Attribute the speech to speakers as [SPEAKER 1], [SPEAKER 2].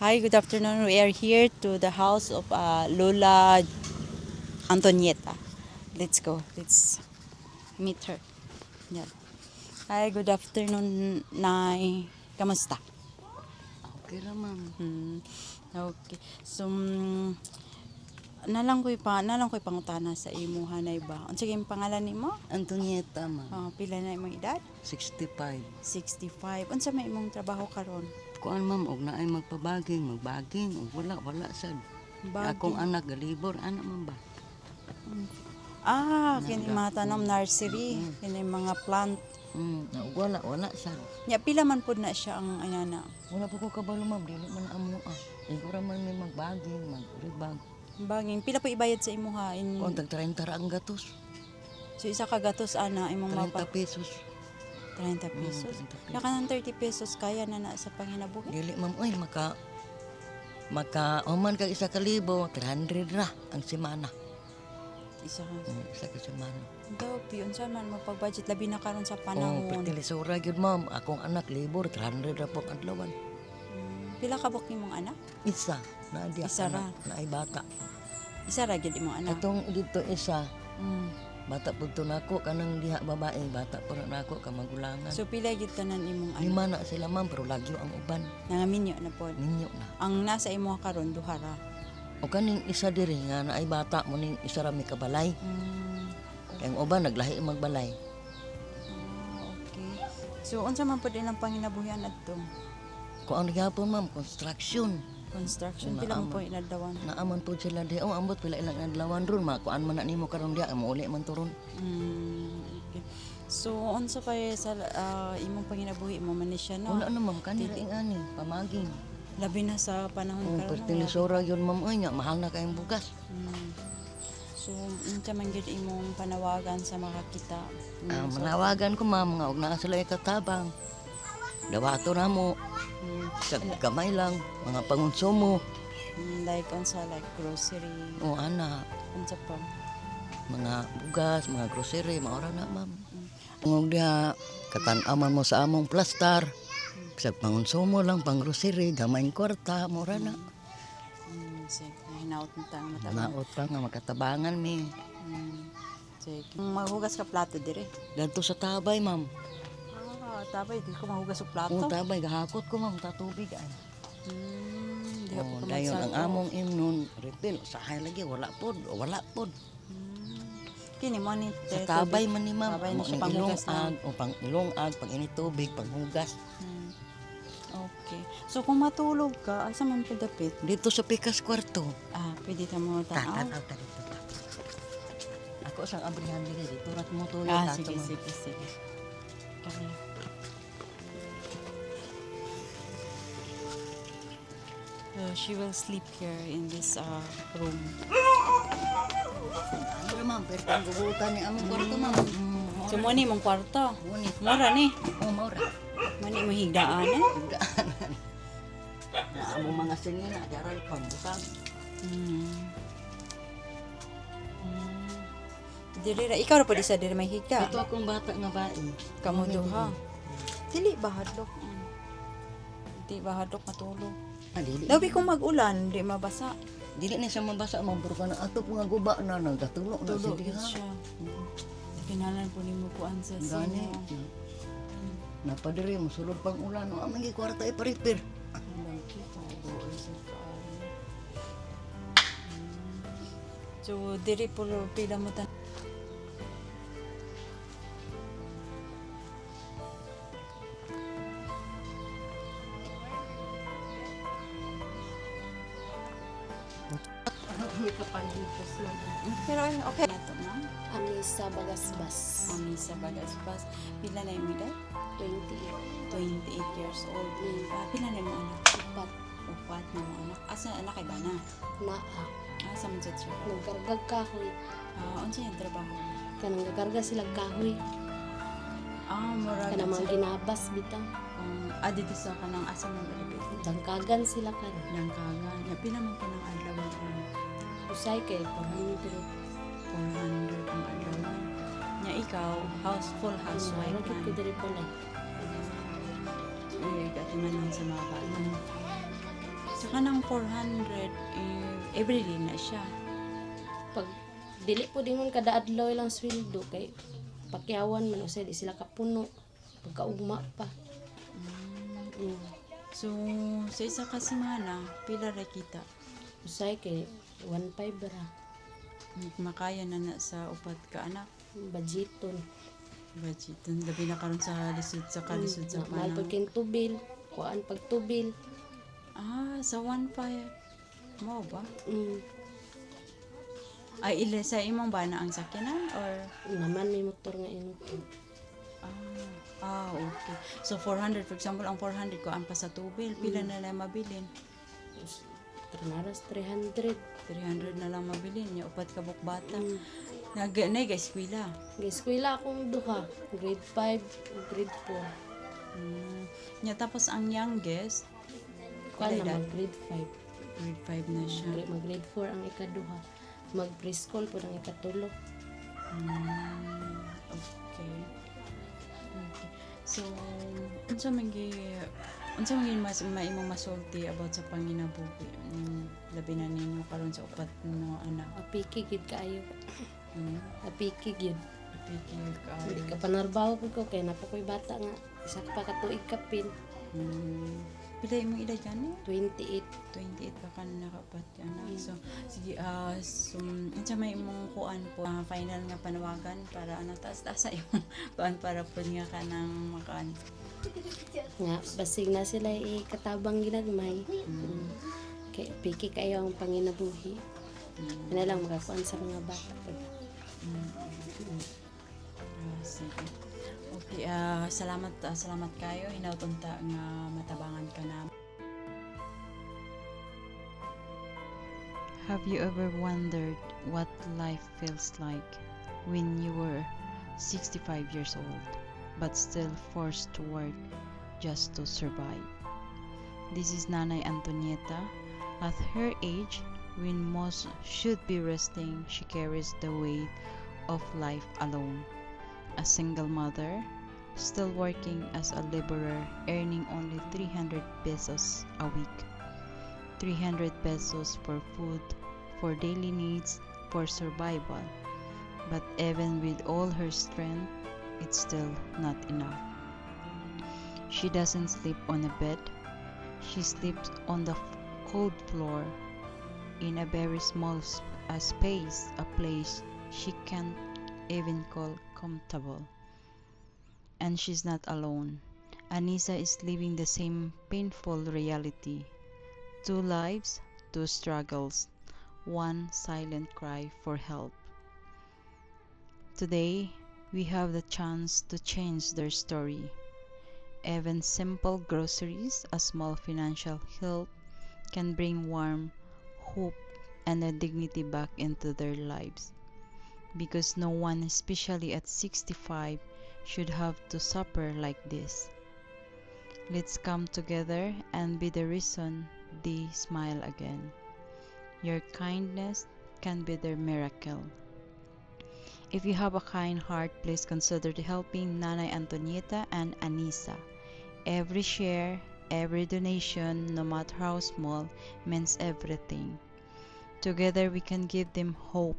[SPEAKER 1] Hi, good afternoon. We are here to the house of Lola Antonieta. Let's go. Let's meet her. Yan. Hi, good afternoon, Nay. Kamusta?
[SPEAKER 2] Okay ra ma'am.
[SPEAKER 1] Okay. So, nalang ko'y pangutana sa imo hanay ba? Unsa gyud pangalan nimo?
[SPEAKER 2] Antonieta ma'am.
[SPEAKER 1] Pila na imong edad?
[SPEAKER 2] 65.
[SPEAKER 1] 65. Unsa may imong trabaho karon?
[SPEAKER 2] Kuan ma'am og naay magbaging og wala sad. Akong anak galibor anak man ba.
[SPEAKER 1] Kini mga tanom nursery, kini mga plant.
[SPEAKER 2] Og wala sad.
[SPEAKER 1] Nya pila man pud na siya ang anana.
[SPEAKER 2] Wala pa ko kabalo ma'am dili man amo Igura man may magbaging magribag.
[SPEAKER 1] Bangin pila po ibayad sa imuha in
[SPEAKER 2] Kuan tag 30 ra ang gatos.
[SPEAKER 1] so isa ka gatos ana imong
[SPEAKER 2] 30
[SPEAKER 1] mapa
[SPEAKER 2] pesos.
[SPEAKER 1] 30 pesos.
[SPEAKER 2] 30 pesos.
[SPEAKER 1] Ya kanang 30 pesos kaya na sa panginabuhi.
[SPEAKER 2] Dili ma'am oy maka oman kag isa ka libo 300 ra ang semana.
[SPEAKER 1] Isa ka.
[SPEAKER 2] Isa ka semana.
[SPEAKER 1] Daw unsa man magpag-budget labi na karon sa
[SPEAKER 2] Oh,
[SPEAKER 1] panahon.
[SPEAKER 2] pertilisura gyud ma'am. Akong anak libor 300 ra po ang adlawan.
[SPEAKER 1] Pila ka buk nimong anak?
[SPEAKER 2] Isa na dia
[SPEAKER 1] Isa ra.
[SPEAKER 2] na ay bata.
[SPEAKER 1] Isa ra gyud imong anak.
[SPEAKER 2] Atong dito isa
[SPEAKER 1] Mm.
[SPEAKER 2] bata pud to nako kanang diha babae bata pa na nako ka magulangan.
[SPEAKER 1] So pila gyud tanan imong anak?
[SPEAKER 2] Lima na sila ma'am pero lagyo ang uban.
[SPEAKER 1] Nangaminyo na pod.
[SPEAKER 2] Ninyo na.
[SPEAKER 1] Ang nasa imuha karon duha ra.
[SPEAKER 2] O kaning isa diri nga na ay bata mo ning isa ra mi kabalay. Kay ang uban naglahi magbalay.
[SPEAKER 1] Okay. So unsa man pod ilang panginabuhian adto?
[SPEAKER 2] Ko ang gyapon ma'am construction.
[SPEAKER 1] Construction
[SPEAKER 2] Una
[SPEAKER 1] pila mo
[SPEAKER 2] amo.
[SPEAKER 1] po inadawan.
[SPEAKER 2] Naaman po sila di ambot pila ilang adlawan ron makuan man na nimo karon diha mauli man turon.
[SPEAKER 1] Okay. So unsa pa sa imong panginabuhi mo man ni siya no?
[SPEAKER 2] Wala na ma'am kanila ing ani pamaging.
[SPEAKER 1] Labi na sa panahon
[SPEAKER 2] Oh,
[SPEAKER 1] karon.
[SPEAKER 2] pertilisura yun ma'am ay nya mahal na kayong bugas.
[SPEAKER 1] So unsa man gyud imong panawagan sa makakita?
[SPEAKER 2] Manawagan ko ma'am nga og naa sila katabang. Dawato na mo sa gamay lang mga pangonsumo
[SPEAKER 1] Like unsa like grocery,
[SPEAKER 2] o ana
[SPEAKER 1] unsa pa?
[SPEAKER 2] mga bugas, mga grocery, maura na ma'am. Og diha katan-aman mo sa among plastar. Sa pangonsumo lang pang grocery, gamay kwarta, maura na.
[SPEAKER 1] Sige, hinaut mo tang mata.
[SPEAKER 2] Naot pa nga makatabangan mi.
[SPEAKER 1] Sige. Maghugas ka plato dire.
[SPEAKER 2] Dadto sa tabay ma'am.
[SPEAKER 1] Tabay di ko mahugas og plato.
[SPEAKER 2] O tabay gahakot ko ma'am tatubig ay.
[SPEAKER 1] Di ako
[SPEAKER 2] Dayon ang
[SPEAKER 1] kumagsako.
[SPEAKER 2] among imnon refill sahay lagi wala pod.
[SPEAKER 1] Kini mo ni
[SPEAKER 2] Sa tabay man ni ma'am,
[SPEAKER 1] Tabay
[SPEAKER 2] amo
[SPEAKER 1] na siya
[SPEAKER 2] ni
[SPEAKER 1] panghugas na.
[SPEAKER 2] ilong-ag o pang ilong-ag, pag init tubig, panghugas.
[SPEAKER 1] Okay. So kung matulog ka, asa man po dapit?
[SPEAKER 2] Dito sa pikas kwarto.
[SPEAKER 1] Pwede ta mo tanaw.
[SPEAKER 2] Tanaw ta dito. Ako sang abrihan diri dito rat mo tuyo
[SPEAKER 1] Sige. Okay. She will sleep here in this room.
[SPEAKER 2] Ano ra ma'am, pero kung gubutan ni among kwarto ma'am.
[SPEAKER 1] So mo ni mong kwarto.
[SPEAKER 2] Muni.
[SPEAKER 1] Mura ni.
[SPEAKER 2] Oh, maura.
[SPEAKER 1] Mani mahigdaan eh.
[SPEAKER 2] Na among mga singina daral pambutang.
[SPEAKER 1] Diri ra ikaw ra pud isa diri may higa.
[SPEAKER 2] Ito akong bata nga bae.
[SPEAKER 1] Kamu duha. Dili bahadlok. Di bahadlok matulog.
[SPEAKER 2] Dili.
[SPEAKER 1] Labi kung mag-ulan, di mabasa.
[SPEAKER 2] Dili na siya mabasa ma'am, pero kana ato po nga guba na nagatulo na
[SPEAKER 1] Tulog
[SPEAKER 2] siya.
[SPEAKER 1] siya. Kinalan po ni mo kuan sa
[SPEAKER 2] Gani.
[SPEAKER 1] sino.
[SPEAKER 2] Napadiri mo sulod pang ulan, no amang kwarta iparipir.
[SPEAKER 1] So, diri po pila mo tan. Pero okay na to, ma'am.
[SPEAKER 3] Anissa Bagasbas,
[SPEAKER 1] Kami sa Bagasbas. Pila na yung edad?
[SPEAKER 3] 28,
[SPEAKER 1] 28 years old. Pila na yung anak?
[SPEAKER 3] upat,
[SPEAKER 1] Upat na mga anak. Asa anak kay bana?
[SPEAKER 3] naa.
[SPEAKER 1] Asa man sa siya?
[SPEAKER 3] Nagkargag kahoy.
[SPEAKER 1] Unsa yung trabaho?
[SPEAKER 3] Kanang gakarga sila kahoy.
[SPEAKER 1] Mura.
[SPEAKER 3] Kanang mga ginabas bitaw.
[SPEAKER 1] Dito sa kanang asa man balibit.
[SPEAKER 3] Dangkagan sila kan.
[SPEAKER 1] Nang kagan. Pila man ka ng adlaw ko.
[SPEAKER 3] Usay kay 400.
[SPEAKER 1] 400 ang adlaw. Nya ikaw, full housewife
[SPEAKER 3] Bakit ko
[SPEAKER 1] man.
[SPEAKER 3] diri pala?
[SPEAKER 1] Katunan lang sa mga bata. Tsaka ng 400, everyday na siya.
[SPEAKER 3] Pag dili po dingon kada adlaw lang sweldo kay pakyawan man usay di sila kapuno pagkaugma pa. Mm.
[SPEAKER 1] So, sa isa ka semana, pila ra kita?
[SPEAKER 3] Usay kay 1.5 ra
[SPEAKER 1] Makaya na sa upat ka anak.
[SPEAKER 3] budgeton.
[SPEAKER 1] Budget. Labi na karon sa lisod sa kalisod sa
[SPEAKER 3] Mahal
[SPEAKER 1] panang.
[SPEAKER 3] pag kin tubil, kuan pag tubil.
[SPEAKER 1] Sa 1.5. Mo ba?
[SPEAKER 3] Mm.
[SPEAKER 1] Ay, sa imong ba na ang sakyanan? Or,
[SPEAKER 3] Naman may motor nga ino.
[SPEAKER 1] okay. So, 400, for example, ang 400 ko, ang pa sa tubil, pila na lang mabilin?
[SPEAKER 3] Trinaras 300.
[SPEAKER 1] 300 na lang mabilin. Yung upat ka bata.
[SPEAKER 3] Mm.
[SPEAKER 1] Na guys, eskwela.
[SPEAKER 3] Eskwela akong duha, grade 5 ug grade 4.
[SPEAKER 1] Tapos ang youngest,
[SPEAKER 3] Kuan
[SPEAKER 1] Pila
[SPEAKER 3] na
[SPEAKER 1] edad?
[SPEAKER 3] mag grade 5.
[SPEAKER 1] grade 5 na siya.
[SPEAKER 3] Mag grade 4 ang ikaduha. Mag preschool po ang ikatulo.
[SPEAKER 1] Okay. So, unsa man mas maimong masulti about sa panginabuhi labi na ninyo karon sa upat no anak.
[SPEAKER 3] Apiki gid kaayo.
[SPEAKER 1] Hmm.
[SPEAKER 3] Apiki gid.
[SPEAKER 1] Pigil ka.
[SPEAKER 3] Hindi ka panarbaho po ko kay napakoy bata nga. Isa ka pa katuig kapin.
[SPEAKER 1] Pila imong edad gani?
[SPEAKER 3] 28.
[SPEAKER 1] 28 pa ka na nakapat anak. So, sige, unsa may imong kuan po, final nga panawagan para taas-taas imong kuan para pud nga kanang makaan.
[SPEAKER 3] Nga basig na sila ikatabang ginagmay. Kay piki kayo ang panginabuhi. Ano lang makakuan sa mga bata.
[SPEAKER 1] Sige. Okay, salamat kayo. Hinautunta nga matabangan ka na. Have you ever wondered what life feels like when you were 65 years old but still forced to work just to survive? This is Nanay Antonieta. At her age, when most should be resting, she carries the weight of life alone. A single mother, still working as a laborer, earning only 300 pesos a week. 300 pesos for food, for daily needs, for survival. But even with all her strength, it's still not enough. She doesn't sleep on a bed. She sleeps on the cold floor in a very small space, a place she can't even call comfortable. And she's not alone. Anissa is living the same painful reality. 2 lives, 2 struggles, 1 silent cry for help. Today, we have the chance to change their story. Even simple groceries, a small financial help, can bring warmth, hope, and a dignity back into their lives. Because no one, especially at 65, should have to suffer like this. Let's come together and be the reason they smile again. Your kindness can be their miracle. If you have a kind heart, please consider helping Nanay Antonieta and Anissa. Every share, every donation, no matter how small, means everything. Together we can give them hope